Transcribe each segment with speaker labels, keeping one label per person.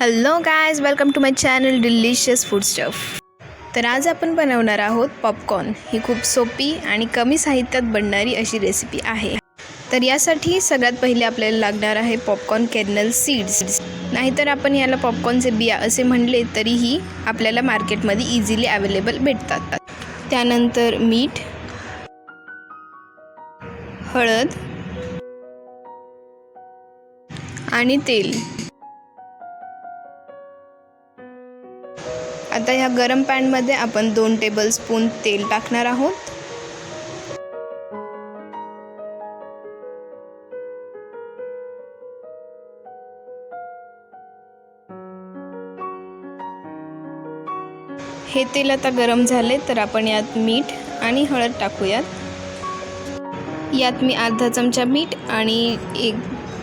Speaker 1: Hello guys, welcome to my channel delicious food stuff. तर आज आपण बनवणार आहोत पॉपकॉर्न। ही खूप सोपी आणि कमी साहित्यात बनणारी अशी रेसिपी आहे। तर यासाठी सगळ्यात पहिले आपल्याला लागणार आहे पॉपकॉर्न कर्नल सीड्स, नाहीतर आपण याला पॉपकॉर्नचे बिया असे म्हणले तरीही आपल्याला मार्केटमध्ये इझिली अवेलेबल भेटतात। त्यानंतर मीठ, हळद आणि तेल। आता ह्या गरम पॅनमध्ये आपण 2 टेबलस्पून तेल टाकणार आहोत। हे तेल आता गरम झाले तर आपण यात मीठ आणि हळद टाकूयात। यात मी अर्धा चमचा मीठ आणि 1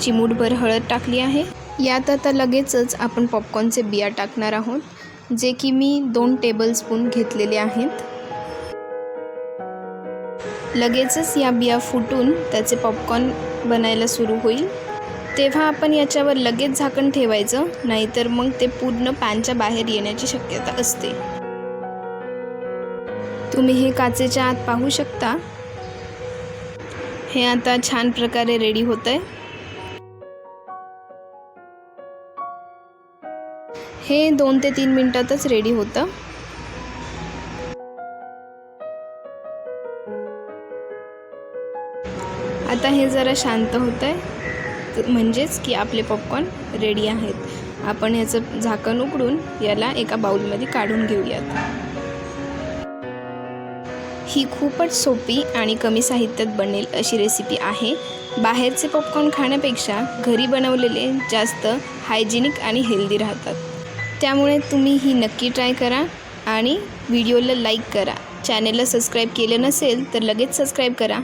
Speaker 1: चिमूटभर हळद टाकली आहे। यात आता लगेचच आपण पॉपकॉर्नचे बिया टाकणार आहोत, जे की मी 2 टेबलस्पून घेतलेले आहेत। लगेचच या बिया फुटून त्याचे पॉपकॉर्न बनायला सुरू होईल, तेव्हा आपण याच्यावर लगेच झाकण ठेवायचं, नाहीतर मग ते पूर्ण पॅनच्या बाहेर येण्याची शक्यता असते। तुम्ही हे काचेच्या आत पाहू शकता। हे आता छान प्रकारे रेडी होतंय। हे 2 ते 3 मिनिटातच रेडी होतं। आता हे जरा शांत होतंय, म्हणजेच की आपले पॉपकॉर्न रेडी आहेत। आपण याचं झाकण उघडून याला एका बाउलमध्ये काढून घेऊयात। ही खूपच सोपी आणि कमी साहित्यात बनेल अशी रेसिपी आहे। बाहेरचे पॉपकॉर्न खाण्यापेक्षा घरी बनवलेले जास्त हायजेनिक आणि हेल्दी राहतात। त्यामुळे तुम्ही ही नक्की ट्राय करा आणि व्हिडिओला लाईक करा। चॅनेलला सबस्क्राईब केलं नसेल तर लगेच सबस्क्राईब करा।